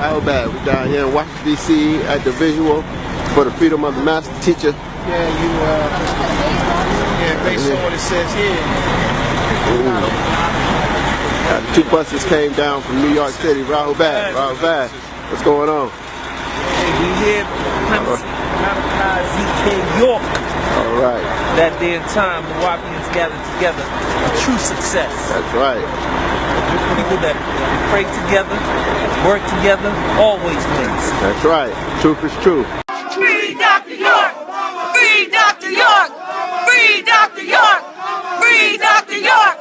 How bad? We're down here in Washington, D.C. at the Vigil for the Freedom of the Master Teacher. Based on what it says here. Two buses came down from New York City. Rahul Bad. What's going on? We hear Malachi Z.K. York. All right. That day and time, the Wapians gathered together. A true success. That's right. People that pray together, work together, always wins. That's right. Truth is true. Free Dr. York! Free Dr. York! Free Dr. York! Free Dr. York!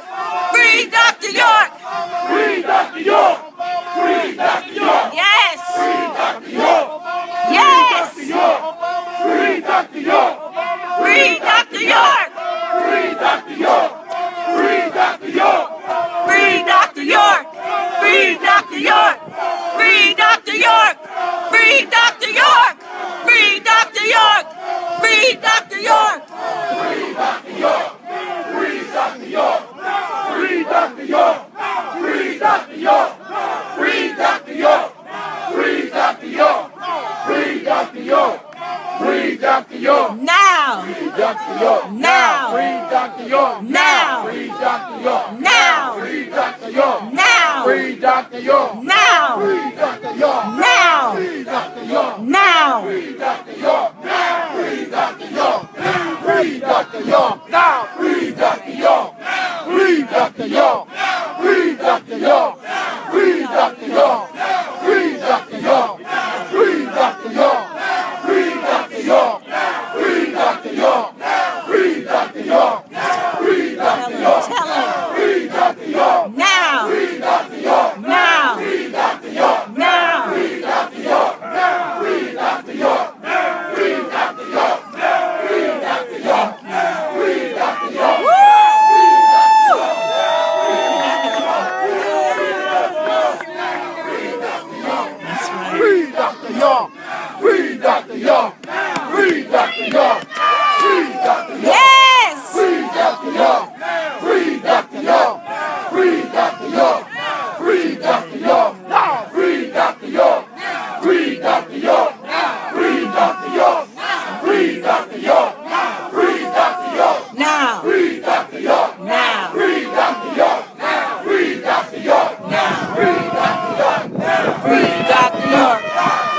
Free Dr. York! Free Dr. York! Free Dr. York! Yes! Free Dr. York! Yes! Free Dr. York! Free Dr. York! Free Dr. York! Free Dr. York! Free Dr. York! Free Dr. York! Free Dr. York! Free Dr. York! Free Dr. York! Free Dr. York! Free Dr. York! Free Dr. York! Free Dr. York! Free Dr. York! Free Dr. York! Free Dr. York! Free Dr. York! Free Dr. York! Now! Free Dr. York! Now! Free Dr. York! Now! Free Dr. York! Now! Free Dr. York! Now! Free Dr. York! Now! Free Dr. York! Now! Free Dr. York! Now! Free Dr. York! Free Dr. York! Free Dr. York! Now! Free Dr. York! Free Dr. York! Free Dr. York! Free Dr. York! Free Dr. York! Free Dr. York! Free Dr. York! Free Dr. York! Free Dr. York! Free Dr. York! Tell him! Free Dr. York! Now! Free Dr. York! Now! Free Dr. York! Now! Free Dr. York! Free Dr. York! Free Dr. York! Free Dr. York! Free Dr. York! Free Dr. York! Free Dr. York! Free Dr. York! Free Dr. York! Yes! Free Dr. York! Free Dr. York! Free Dr. York! Free Dr. York! Free Dr. York! Free Dr. York! Free Dr. York! Free Dr. York! Free Dr. York! Now! Free Dr. York! Now! Free Dr. York! Free Dr. York! Free Dr. York! Free Dr. York!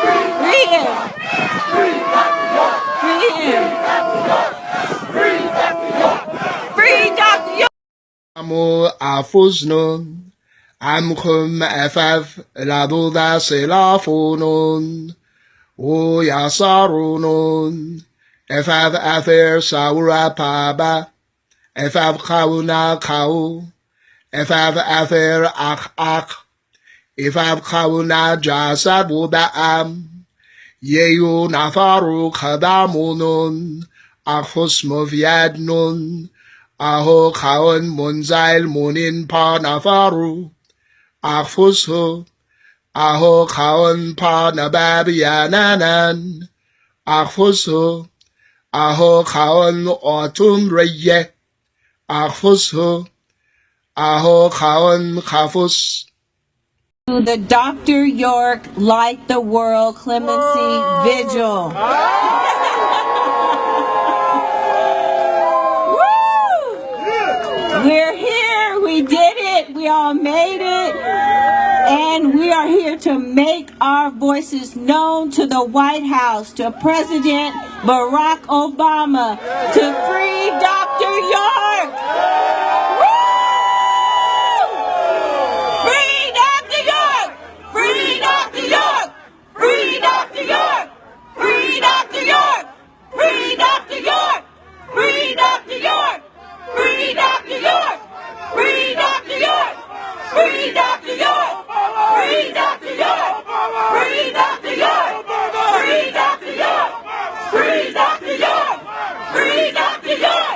Free him! Free Dr. York! Free him! Free Dr. York! Free Dr. York! Amo afusnon, amchum efaf la duda se la funon, o Asaru non, efaf afer saura paba, efaf kauna kau, efaf afer ak, efaf kauna jasad wudaam, yeyu nafaru kadamunon, afus moviad non, Aho kaon munzail munin pa nafaru, afuso, aho kaon pa nababiananan, afuso, aho kaon otum reye, afuso, aho kaon kafus. To the Dr. York Light the World Clemency Vigil. We're here, we did it, we all made it, and we are here to make our voices known to the White House, to President Barack Obama, to free Dr. York. Woo! Free Dr. York! Free Dr. York! Free Dr. York! Free Dr. York! Free Dr. York! Free Dr. York! Free Dr. York! Free Dr. York! Free Dr. York! Free Dr. York! Free Dr. York! Free Dr. York! Free Dr. York! Free Dr. York!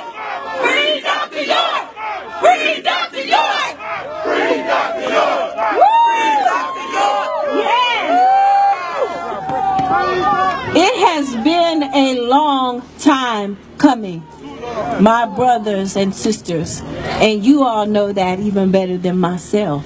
Free Dr. York! Free Dr. York! Free Dr. York! Free Dr. York! Yes! It has been a long time coming, my brothers and sisters, and you all know that even better than myself.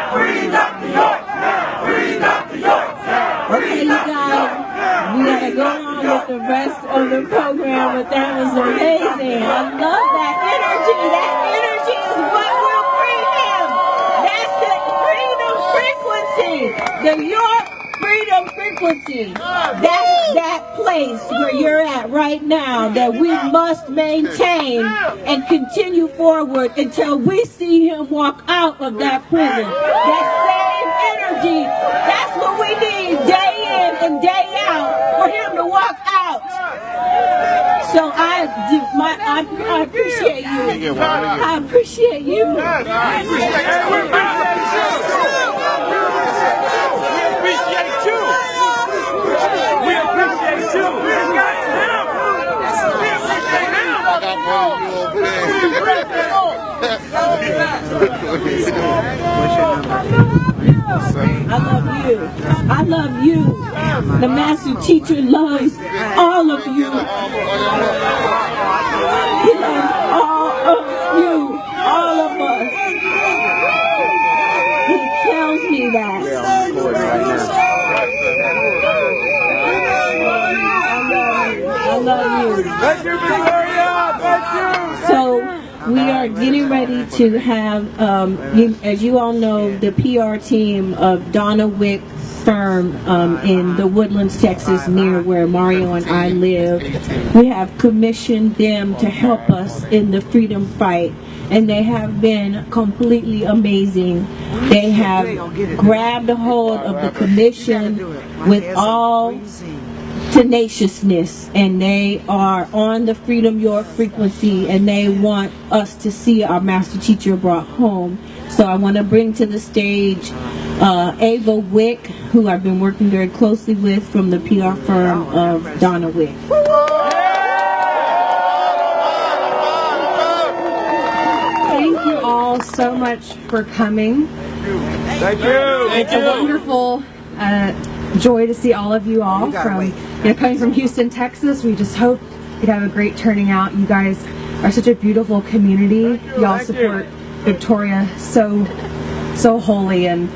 That was amazing. I love that energy. That energy is what will free him. That's the freedom frequency. The York freedom frequency. That's that place where you're at right now that we must maintain and continue forward until we see him walk out of that prison. That same energy, that's what we need day in and day out for him to walk out. So I appreciate you. I appreciate you. We appreciate you. We appreciate you. I love you. I love you. The master teacher loves all of you. He loves all of you. All of us. He tells me that. I love you. Thank you, Victoria. Thank you. So we are getting ready to have, as you all know, the PR team of Donna Wick firm in the Woodlands, Texas, near where Mario and I live. We have commissioned them to help us in the freedom fight, and they have been completely amazing. They have grabbed a hold of the commission with all tenaciousness, and they are on the Freedom York frequency, and they want us to see our master teacher brought home. So I want to bring to the stage Ava Wick, who I've been working very closely with from the PR firm of Donna Wick. Thank you all so much for coming. Thank you. It's a wonderful joy to see all of you all from coming from Houston, Texas. We just hope you'd have a great turning out. You guys are such a beautiful community. Y'all support Victoria so wholly, and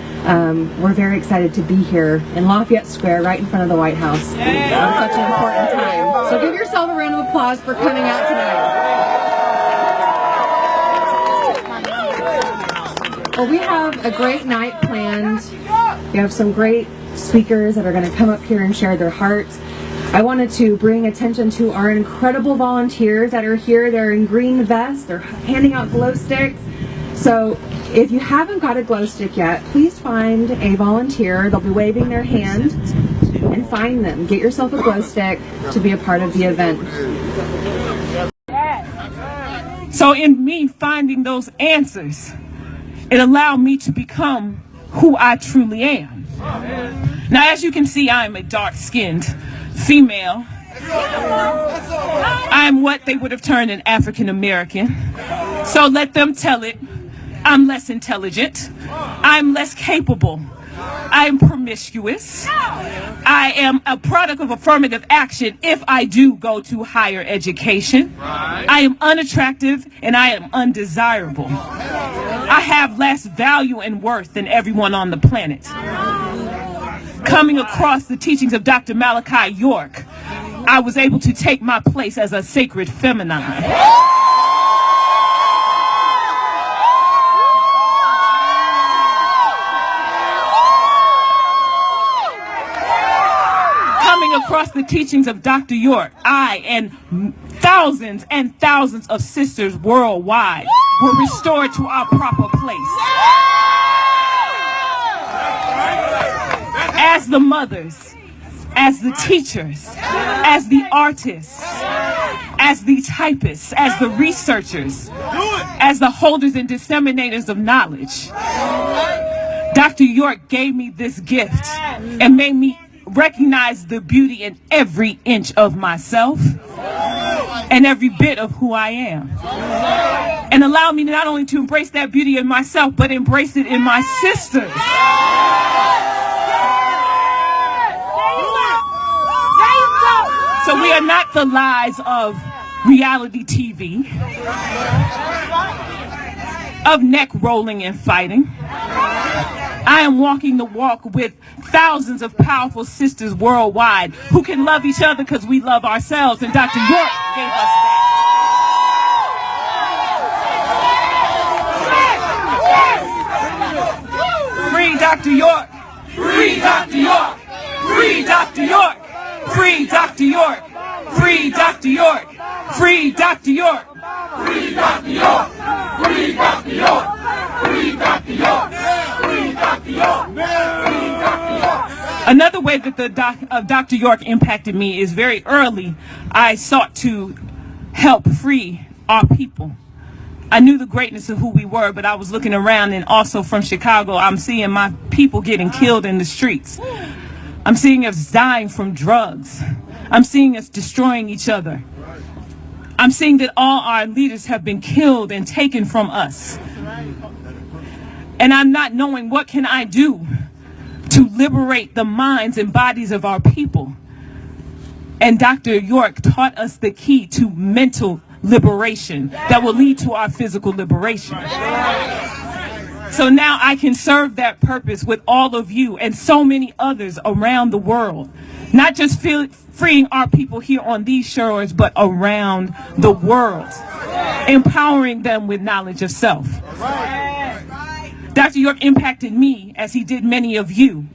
we're very excited to be here in Lafayette Square, right in front of the White House. It's such an important time. So give yourself a round of applause for coming out tonight. Well, we have a great night planned. We have some great speakers that are going to come up here and share their hearts. I wanted to bring attention to our incredible volunteers that are here. They're in green vests. They're handing out glow sticks. So if you haven't got a glow stick yet, please find a volunteer. They'll be waving their hand, and find them. Get yourself a glow stick to be a part of the event. So in me finding those answers, it allowed me to become who I truly am. Now, as you can see, I'm a dark-skinned female. I'm what they would have termed an African American. So let them tell it. I'm less intelligent. I'm less capable. I'm promiscuous. I am a product of affirmative action if I do go to higher education. I am unattractive and I am undesirable. I have less value and worth than everyone on the planet. Coming across the teachings of Dr. Malachi York, I was able to take my place as a sacred feminine. Across the teachings of Dr. York, I and thousands of sisters worldwide were restored to our proper place. As the mothers, as the teachers, as the artists, as the typists, as the researchers, as the holders and disseminators of knowledge, Dr. York gave me this gift and made me recognize the beauty in every inch of myself and every bit of who I am, and allow me not only to embrace that beauty in myself, but embrace it in my sisters. So we are not the lies of reality TV, of neck rolling and fighting. I am walking the walk with thousands of powerful sisters worldwide who can love each other because we love ourselves, and Dr. York gave us that. Free Dr. York! Free Dr. York! Free Dr. York! Free Dr. York! Free Dr. York! Free Dr. York! Free Dr. York! Free Dr. York! Free Dr. York! Free Dr. York! Free Dr. York! Another way that Dr. York impacted me is very early. I sought to help free our people. I knew the greatness of who we were, but I was looking around, and also from Chicago, I'm seeing my people getting killed in the streets. I'm seeing us dying from drugs. I'm seeing us destroying each other. I'm seeing that all our leaders have been killed and taken from us. And I'm not knowing what can I do to liberate the minds and bodies of our people. And Dr. York taught us the key to mental liberation that will lead to our physical liberation. So now I can serve that purpose with all of you and so many others around the world. Not just freeing our people here on these shores, but around the world. Empowering them with knowledge of self. Dr. York impacted me, as he did many of you,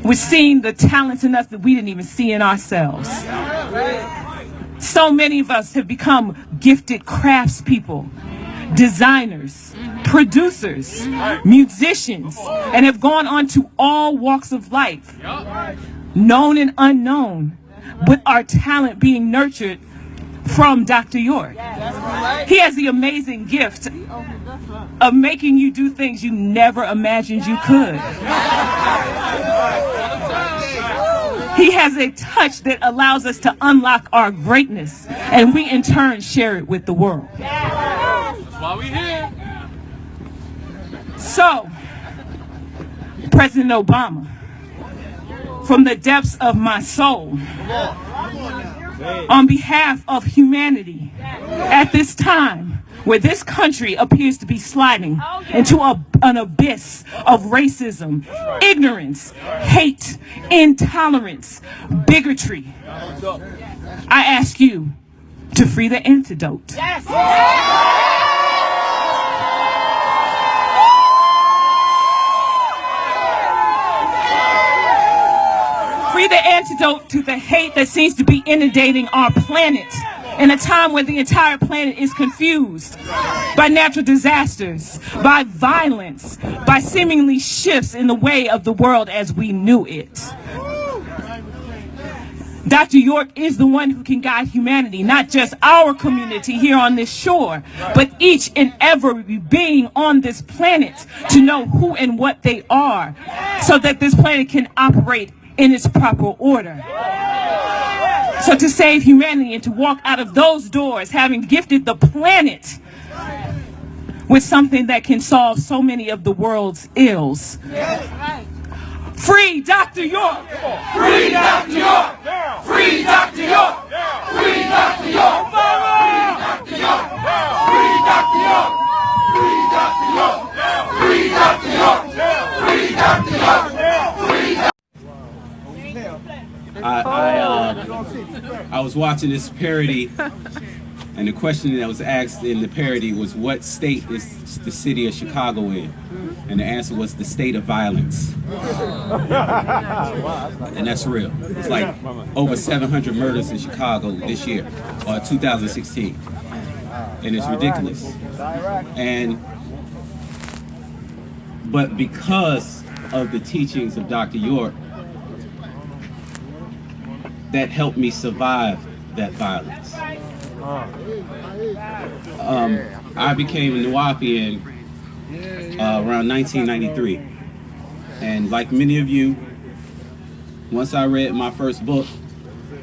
with seeing the talents in us that we didn't even see in ourselves. So many of us have become gifted craftspeople, designers, producers, musicians, and have gone on to all walks of life, known and unknown, with our talent being nurtured from Dr. York. He has the amazing gift of making you do things you never imagined you could. He has a touch that allows us to unlock our greatness, and we in turn share it with the world. That's why we here. So, President Obama, from the depths of my soul, on behalf of humanity, at this time where this country appears to be sliding into an abyss of racism, ignorance, hate, intolerance, bigotry, I ask you to free the antidote. Free the antidote to the hate that seems to be inundating our planet in a time when the entire planet is confused by natural disasters, by violence, by seemingly shifts in the way of the world as we knew it. Dr. York is the one who can guide humanity, not just our community here on this shore, but each and every being on this planet to know who and what they are, so that this planet can operate in its proper order. So to save humanity and to walk out of those doors having gifted the planet with something that can solve so many of the world's ills. Free Dr. York! Free Dr. York! Free Dr. York! Free Dr. York! Free Dr. York! Free Dr. York! Free Dr. York! Free Dr. York! Free Dr. York! Free Dr. I was watching this parody, and the question that was asked in the parody was, what state is the city of Chicago in? And the answer was the state of violence. And that's real. It's like over 700 murders in Chicago this year, or 2016. And it's ridiculous. But because of the teachings of Dr. York, that helped me survive that violence. I became a wu-nuwaupu around 1993. And like many of you, once I read my first book,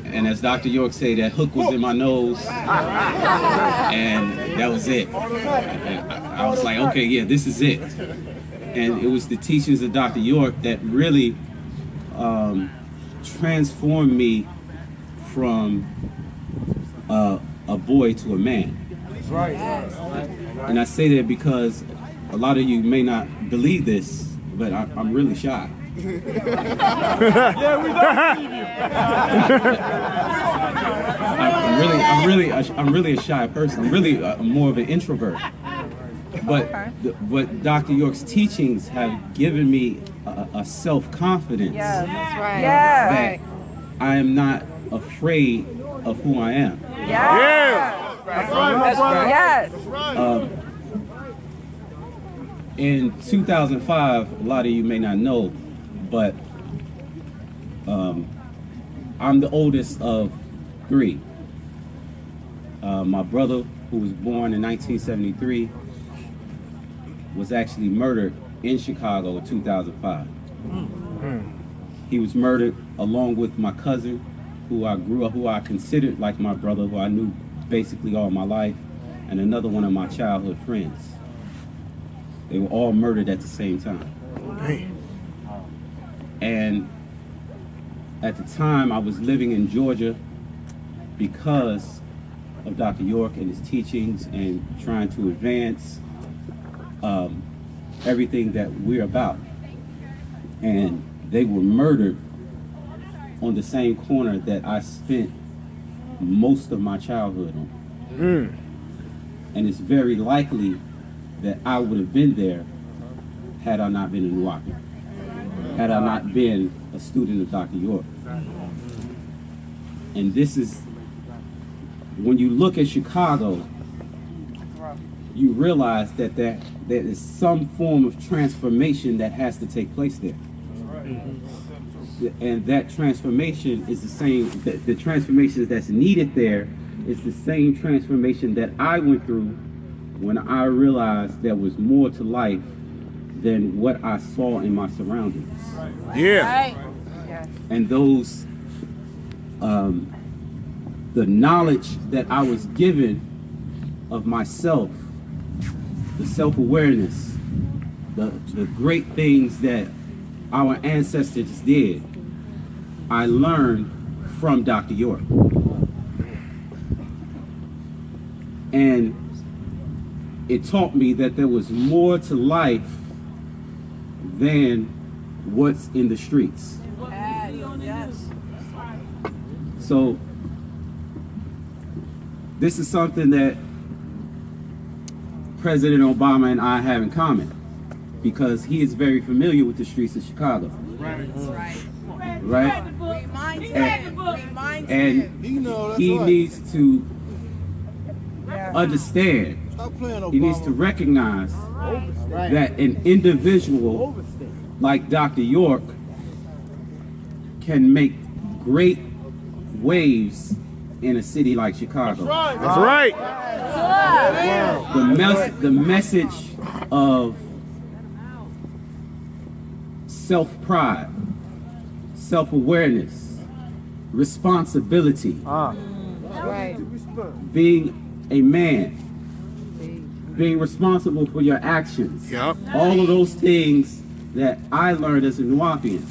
and as Dr. York said, that hook was in my nose, and that was it. I was like, okay, yeah, this is it. And it was the teachings of Dr. York that really transformed me from a boy to a man. And I say that because a lot of you may not believe this, but I'm really shy. Yeah, we don't believe you. I'm really a shy person. I'm really more of an introvert. But Dr. York's teachings have given me a self-confidence that I am not afraid of who I am. Yeah. That's right. Yes. In 2005, a lot of you may not know, but I'm the oldest of 3. My brother, who was born in 1973, was actually murdered in Chicago in 2005. He was murdered along with my cousin, who I considered like my brother, who I knew basically all my life, and another one of my childhood friends. They were all murdered at the same time. And at the time, I was living in Georgia because of Dr. York and his teachings and trying to advance everything that we're about. And they were murdered on the same corner that I spent most of my childhood on. And it's very likely that I would have been there had I not been in wu-nuwaupu, had I not been a student of Dr. York. And this is, when you look at Chicago, you realize that there is some form of transformation that has to take place there. And that transformation is the same, the transformation that's needed there is the same transformation that I went through when I realized there was more to life than what I saw in my surroundings. Yeah. And those, the knowledge that I was given of myself, the self-awareness, the great things that our ancestors did, I learned from Dr. York. And it taught me that there was more to life than what's in the streets. So this is something that President Obama and I have in common, because he is very familiar with the streets of Chicago. Right? And he needs to understand, he needs to recognize that an individual like Dr. York can make great waves in a city like Chicago. That's right. The message of self-pride, self-awareness, responsibility, being a man, being responsible for your actions. All of those things that I learned as a wu-nuwaupian.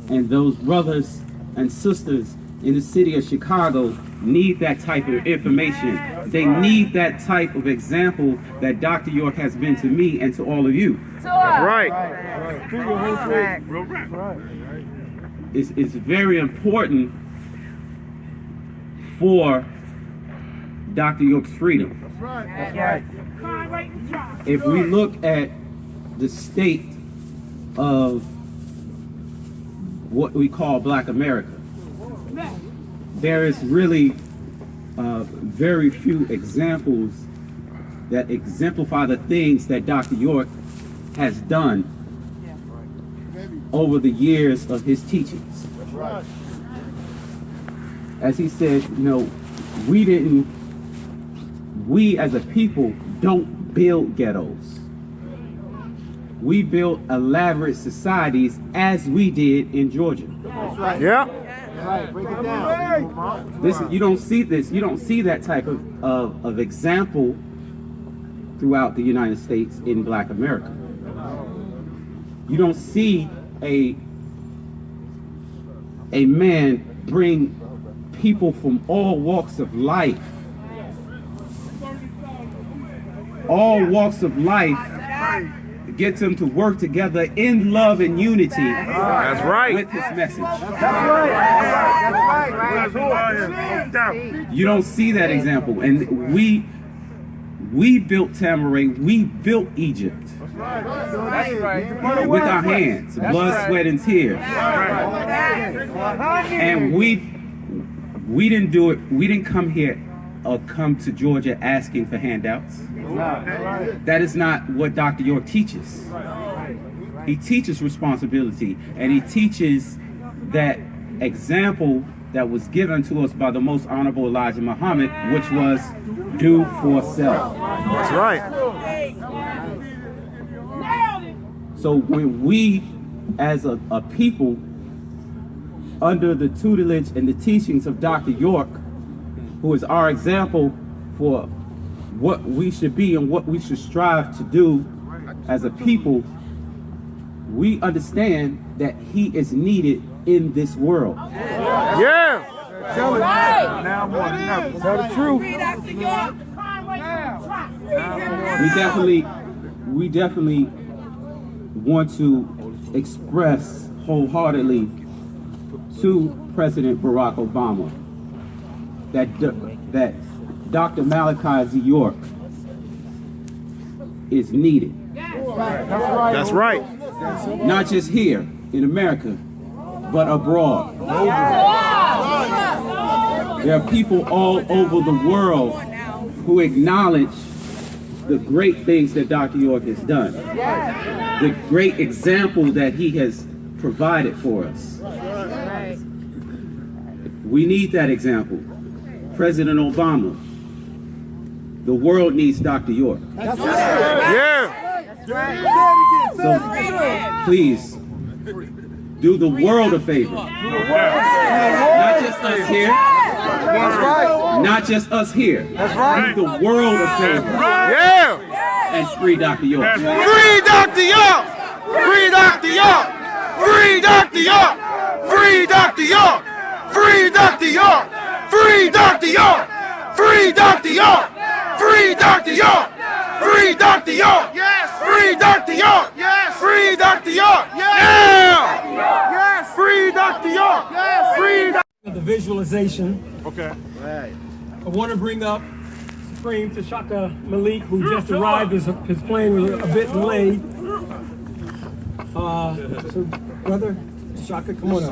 And those brothers and sisters in the city of Chicago need that type of information. They need that type of example that Dr. York has been to me and to all of you. That's right. It's very important for Dr. York's freedom. That's right. If we look at the state of what we call Black America, there is really very few examples that exemplify the things that Dr. York has done over the years of his teachings. As he said, you know, we as a people don't build ghettos. We built elaborate societies as we did in Georgia. Yeah. Break it down. This, you don't see this. You don't see that type of example throughout the United States in Black America. You don't see a man bring people from all walks of life, get them to work together in love and unity. That's right. With his message. That's right. You don't see that example. And we built Tamaray, we built Egypt. That's right. With our hands, blood, sweat, and tears. And we didn't do it, we didn't come here or come to Georgia asking for handouts. That is not what Dr. York teaches. He teaches responsibility, and he teaches that example that was given to us by the most honorable Elijah Muhammad, which was do for self. That's right. So when we, as a people, under the tutelage and the teachings of Dr. York, who is our example for what we should be and what we should strive to do as a people, we understand that he is needed in this world. Yeah. Tell it. Now more than ever. Tell the truth. We definitely want to express wholeheartedly to President Barack Obama that Dr. Malachi Z. York is needed. That's right. Not just here in America, but abroad. There are people all over the world who acknowledge the great things that Dr. York has done, the great example that he has provided for us. We need that example. President Obama, the world needs Dr. York. Yeah. So please, do the world a favor. Not just us here. That's right. Not just us here. That's right. Do the world a favor. Yeah. And free Dr. York. Free Dr. York. Free Dr. York. Free Dr. York. Free Dr. York. Free Dr. York. Free Dr. York. Free Dr. York. Free Dr. York. Free Dr. York. Yes. Free Dr. York. Yes. Free Dr. York. Yeah. Yes. Free Dr. York. Yes. Free Dr. The visualization. Okay. I want to bring up Supreme Tashaka Malik, who just arrived. His plane was a bit delayed. So, brother, Tashaka, come on up.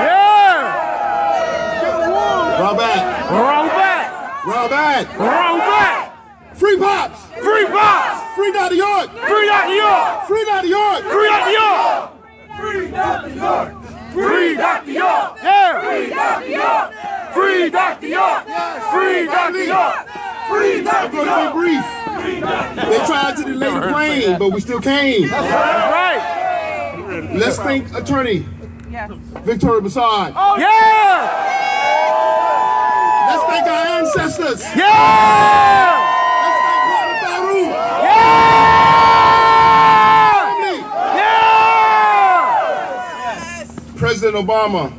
Yeah. Roll back. Roll back. Roll back. Roll back. Free Pops. Free Pops. Free Dr. York. Free Dr. York. Free Dr. York. Free Dr. York. Free Dr. York. Free Dr. York. Yeah. Free Dr. York. Free Dr. York. Free Dr. York. Free I'm Dr. going to York. be brief. They tried to delay the plane, but we still came. That's right. Let's thank Attorney Victoria Bassard. Yeah. Let's thank our ancestors. Yeah. Let's thank Asaru. Yeah. Yeah. President Obama,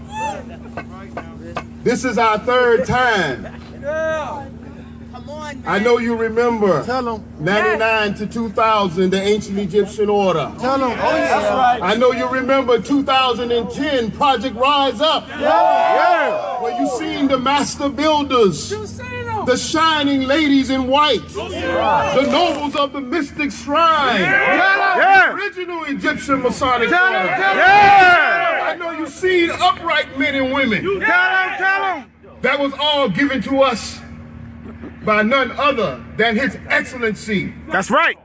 this is our third time. I know you remember 99 to 2000, the ancient Egyptian order. Tell them. Oh, yeah. That's right. I know you remember 2010, Project Rise Up. Yeah. Where you seen the master builders, the shining ladies in white, the nobles of the mystic shrine, Yeah. the original Egyptian Masonic order. Yeah. I know you seen upright men and women. Tell them. That was all given to us by none other than His Excellency, That's right.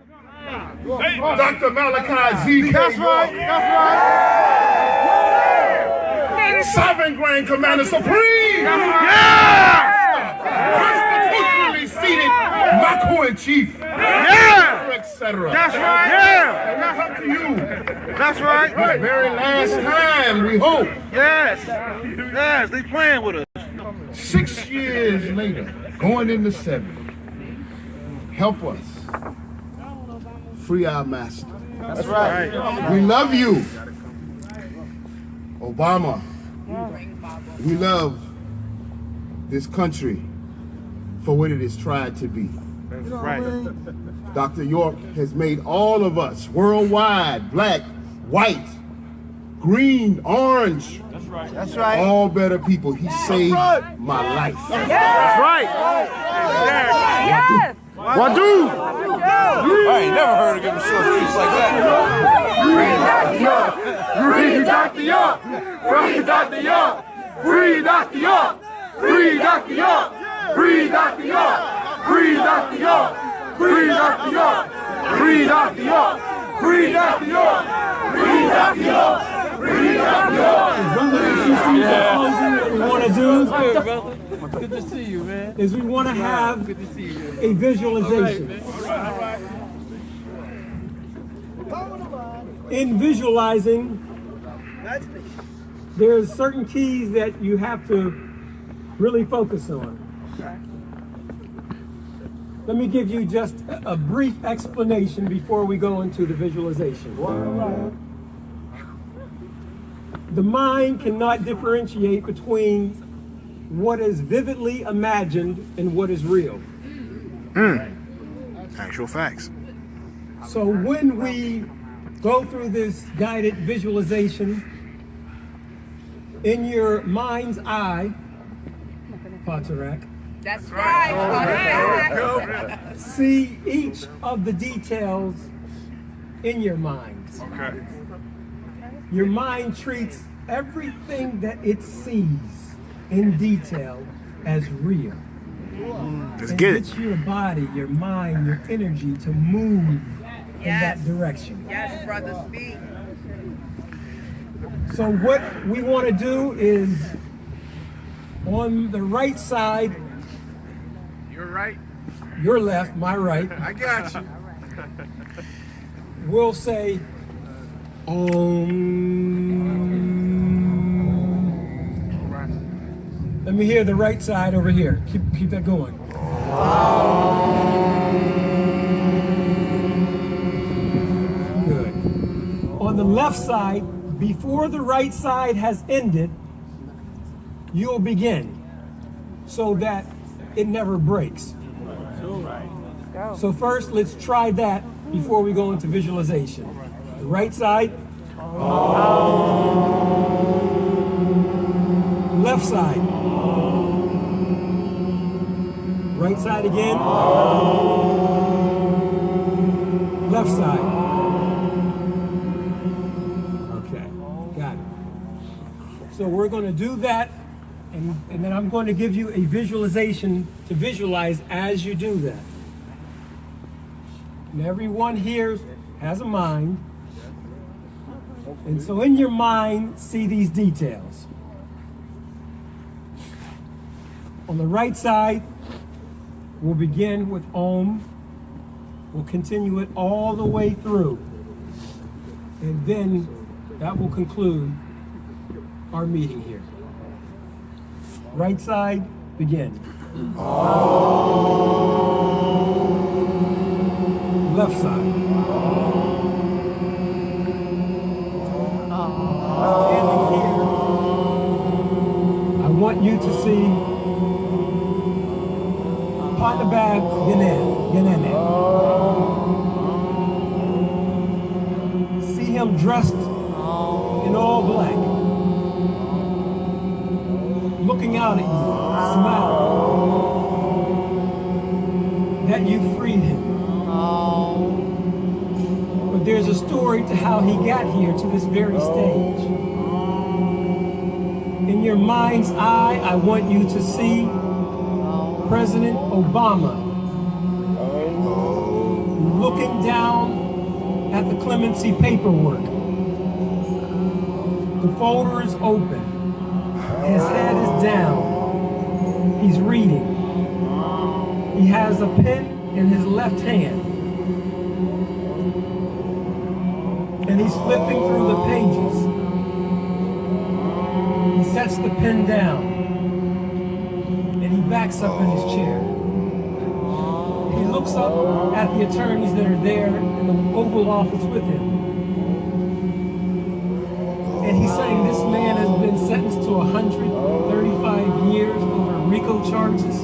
Dr. Malachi Z. That's right. That's right. Sovereign Grand Commander Supreme. Yeah. Constitutionally seated Mako in Chief. Yeah. Etc. That's right. Yeah. And we come to you That's right. the very last time, we hope, Yes. Yes. They playing with us. 6 years later, going into 7. Help us free our master. That's right. We love you, Obama. We love this country for what it has tried to be. That's right. Dr. York has made all of us worldwide, black, white, green, orange. That's right. That's right. All better people. He saved my life. That's right. Yes. Wadu! I ain't never heard of him short speech like that. Free Dr. York! Free Dr. York! Free Dr. York! Free Dr. York! Free Dr. York! Free Dr. York! Free Dr. York! Free Dr. York! Free Dr. York! Free Dr. York! Free Dr. York! What we want to do Good to see you, man. is we want to have Good to see you. a visualization. In visualizing, there's certain keys that you have to really focus on. Let me give you just a brief explanation before we go into the visualization. The mind cannot differentiate between what is vividly imagined and what is real. Actual facts. So when we go through this guided visualization, in your mind's eye, Patarak, That's right. see each of the details in your mind. Okay. Your mind treats everything that it sees in detail as real. Let's And get it. gets your body, your mind, your energy to move in that direction. Yes, brother, speak. So what we want to do is on the right side, You're right. your left, my right, I got you. we'll say Om. Let me hear the right side over here. Keep that going. Good. On the left side, before the right side has ended, you'll begin so that it never breaks. So first, let's try that before we go into visualization. The right side. Left side. Right side again. Left side. Okay, got it. So we're going to do that, and then I'm going to give you a visualization to visualize as you do that. And everyone here has a mind. And so in your mind, see these details. On the right side, we'll begin with Om. We'll continue it all the way through. And then that will conclude our meeting here. Right side, begin. Left side. Standing here, I want you to see Patabab Genene. See him dressed in all black, looking out at you, smiling that you freed him. But there's a story to how he got here to this very stage. In your mind's eye, I want you to see President Obama looking down at the clemency paperwork. The folder is open. His head is down. He's reading. He has a pen in his left hand. And he's flipping through the pages. He sets the pen down. And he backs up in his chair. He looks up at the attorneys that are there in the Oval Office with him. And he's saying this man has been sentenced to 135 years over RICO charges.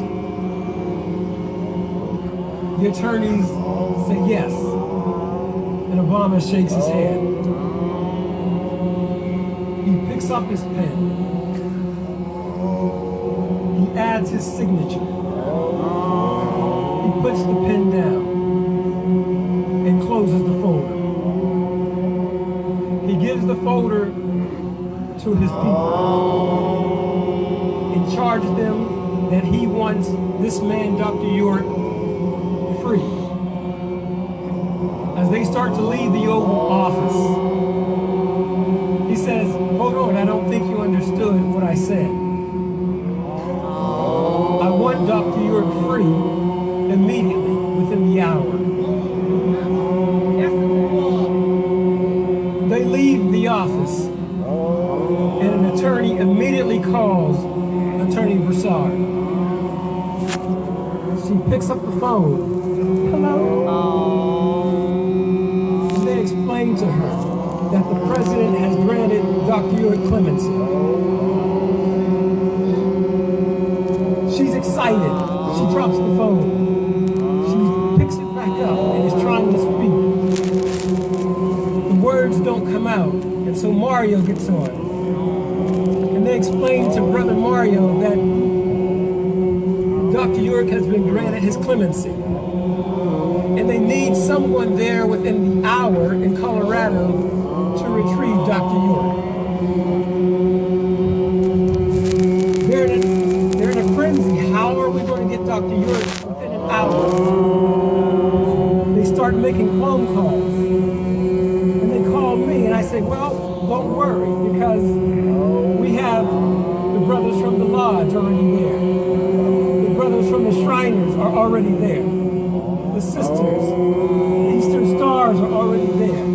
The attorneys say yes, and Obama shakes his head. He picks up his pen. He adds his signature. He puts the pen down and closes the folder. He gives the folder to his people and charges them that he wants this man, Dr. York, free. As they start to leave the Oval Office, he says, hold on, I don't think you understood what I said. I want Dr. York free immediately, within the hour. They leave the office, and an attorney immediately calls Attorney Broussard. She picks up the phone. Hello? They explain to her that the president has granted Dr. York clemency. She's excited. She drops the phone. She picks it back up and is trying to speak. The words don't come out, and so Mario gets on. And they explain to Brother Mario that Dr. York has been granted his clemency. And they need someone there within the hour in Colorado to retrieve Dr. York. They're in a frenzy. How are we going to get Dr. York within an hour? They start making phone calls. And they call me, and I say, well, don't worry, because we have the brothers from the lodge already there. The brothers from the Shriners are already there. The sisters, Eastern Stars are already there.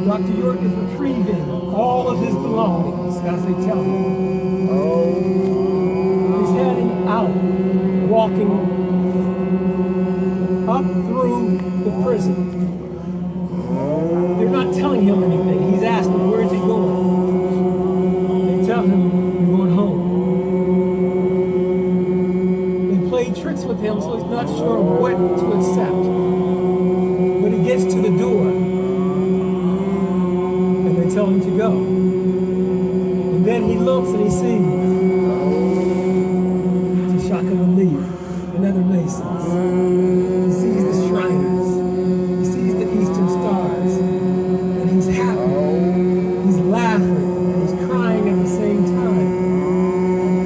Dr. York is retrieving all of his belongings, as they tell him. He's heading out, walking up through the prison. They're not telling him anything. He's asked them, where's he going? They tell him, you're going home. They play tricks with him, so he's not sure what to accept. But he gets to the door, and they tell him to go. And then he looks and he sees T'Chaka Malik and other Masons. He sees the Shriners. He sees the Eastern Stars. And he's happy. He's laughing. And he's crying at the same time.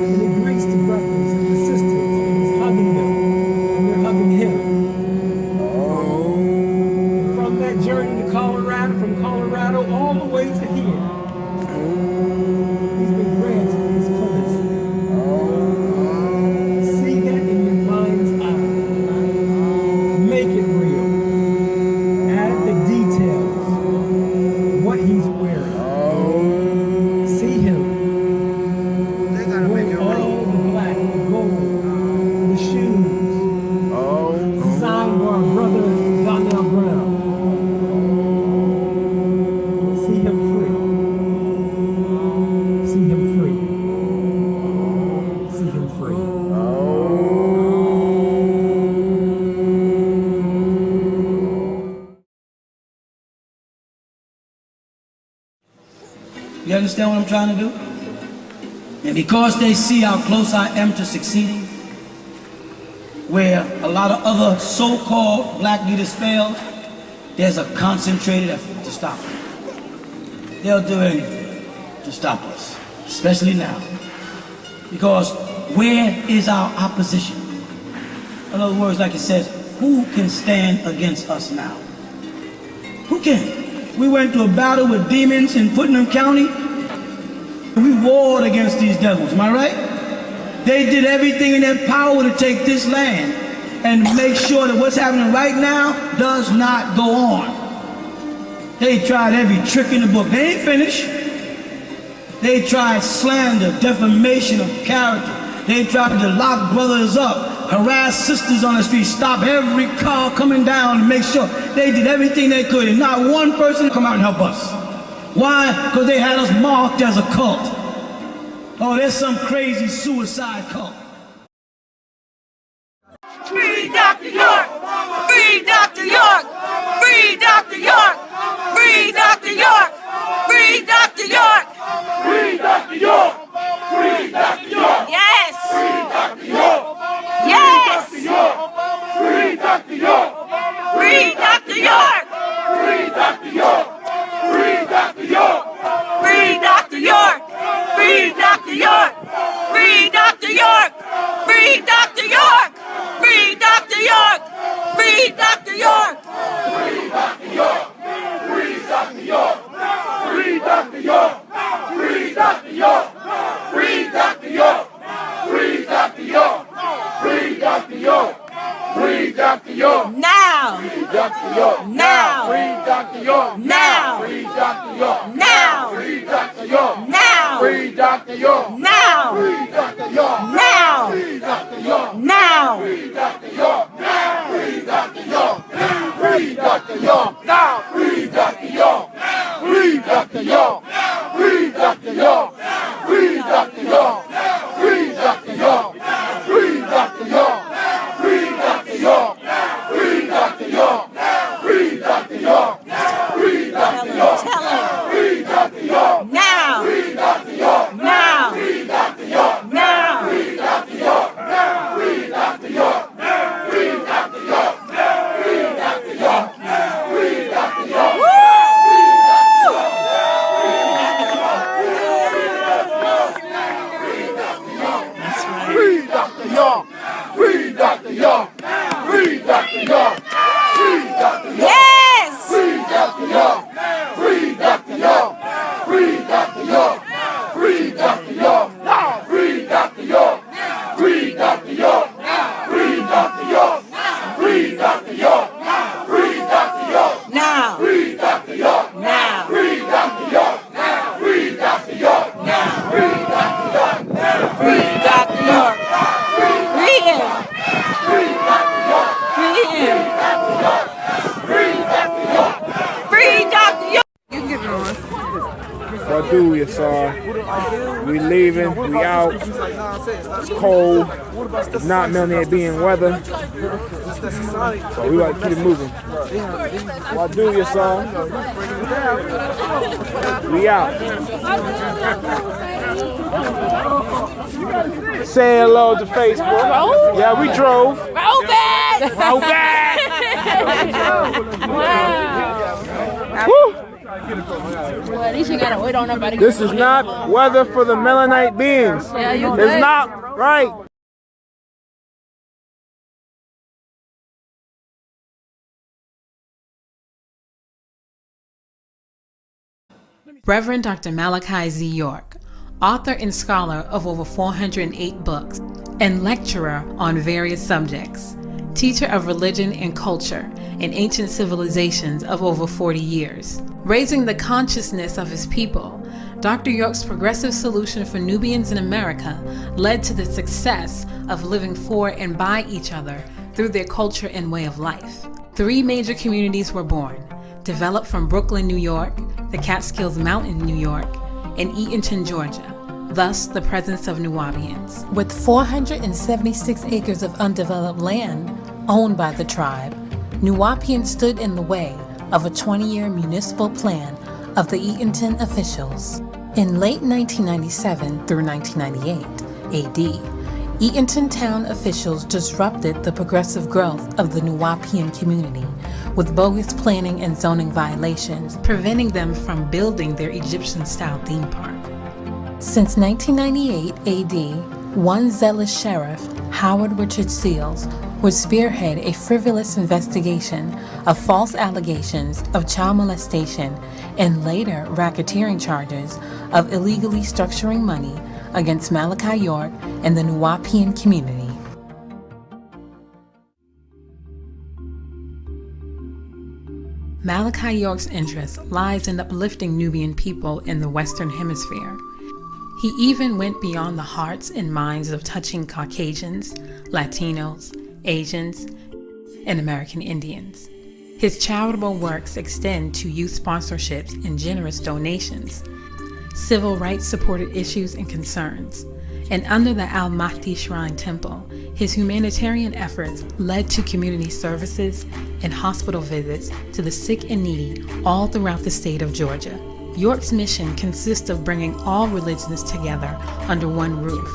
And he greets the brothers and the sisters. And he's hugging them. And they're hugging him. And from that journey to Colorado, from Colorado all the way to here, he's been granted his clemency. See that in your mind's eye. Make it real. Add the details. What he's wearing. See him. Wearing all the black, the gold, the shoes. Designed by our brother Donnell Brown. See him free. See him free. See him free. You understand what I'm trying to do? And because they see how close I am to succeeding, where a lot of other so-called black leaders failed, there's a concentrated effort to stop them. They'll do anything to stop us, especially now. Because where is our opposition? In other words, like it says, who can stand against us now? Who can? We went to a battle with demons in Putnam County. We warred against these devils, am I right? They did everything in their power to take this land and make sure that what's happening right now does not go on. They tried every trick in the book. They ain't finished. They tried slander, defamation of character. They tried to lock brothers up, harass sisters on the street, stop every car coming down and make sure they did everything they could, and not one person come out and help us. Why? Because they had us marked as a cult. Oh, there's some crazy suicide cult. Dr. York. Now. Free Dr. York. Now. Free Dr. York. Now. Free Dr. York. Now. Free Dr. York. Now. Free Dr. York. Now. Free Dr. York. Now. Free Dr. York. Now. Free Dr. York. Free Dr. York. Free Dr. York. Now. Free Dr. York. Free Dr. York. Free Dr. York. Free Dr. York. Free Dr. York. Free Dr. York. Free Dr. York. Free Dr. York. Free Dr. York. Free Dr. York. Tell him. Free Dr. York. Now. Free Dr. York. Now. Free Dr. York. Now. Free Dr. York. Free Dr. York. Free Dr. York. Free Dr. York. Free Dr. York. Free Dr. York. Free Dr. York. Free Dr. York. Free Dr. York. Yes. Free Dr. York. Free Dr. York. Free Dr. York. Free Dr. York. Now. Free Dr. York. Free Dr. York. Free Dr. York. Free Dr. York. Free Dr. York. Now. Free Dr. York. Now. Free Dr. York. Free Dr. York. Free Dr. York. Free Dr. York. Free him. Free Dr. York. Free him. Free Dr. York. Free Dr. York. What do we, Asaru? We leaving, we out. It's cold. It's not melanated being weather. So we gotta keep it moving. What do we, Asaru? We out. Say hello to Facebook. Yeah, we drove. Roll back. Roll back. Wow. Woo! Well, at least you gotta wait on nobody. This is not weather for the melanite beings. Yeah, you It's good. not right. Reverend Dr. Malachi Z. York, author and scholar of over 408 books, and lecturer on various subjects, teacher of religion and culture in ancient civilizations of over 40 years. Raising the consciousness of his people, Dr. York's progressive solution for Nubians in America led to the success of living for and by each other through their culture and way of life. 3 major communities were born, developed from Brooklyn, New York, the Catskills Mountain, New York, and Eatonton, Georgia, thus the presence of Nuwaubians. With 476 acres of undeveloped land owned by the tribe, Nuwaubians stood in the way of a 20-year municipal plan of the Eatonton officials. In late 1997 through 1998 AD, Eatonton town officials disrupted the progressive growth of the Nuwaubian community with bogus planning and zoning violations, preventing them from building their Egyptian-style theme park. Since 1998 AD, one zealous sheriff, Howard Richard Seals, would spearhead a frivolous investigation of false allegations of child molestation and later racketeering charges of illegally structuring money against Malachi York and the Nuwaubian community. Malachi York's interest lies in uplifting Nubian people in the Western Hemisphere. He even went beyond the hearts and minds of touching Caucasians, Latinos, Asians, and American Indians. His charitable works extend to youth sponsorships and generous donations. Civil rights supported issues and concerns. And under the Al-Mahdi Shrine Temple, his humanitarian efforts led to community services and hospital visits to the sick and needy all throughout the state of Georgia. York's mission consists of bringing all religions together under one roof.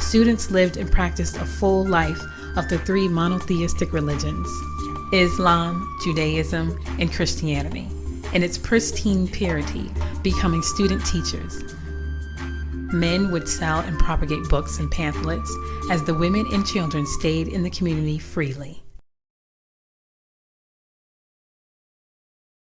Students lived and practiced a full life of the 3 monotheistic religions, Islam, Judaism, and Christianity, in its pristine purity, becoming student teachers. Men would sell and propagate books and pamphlets as the women and children stayed in the community freely.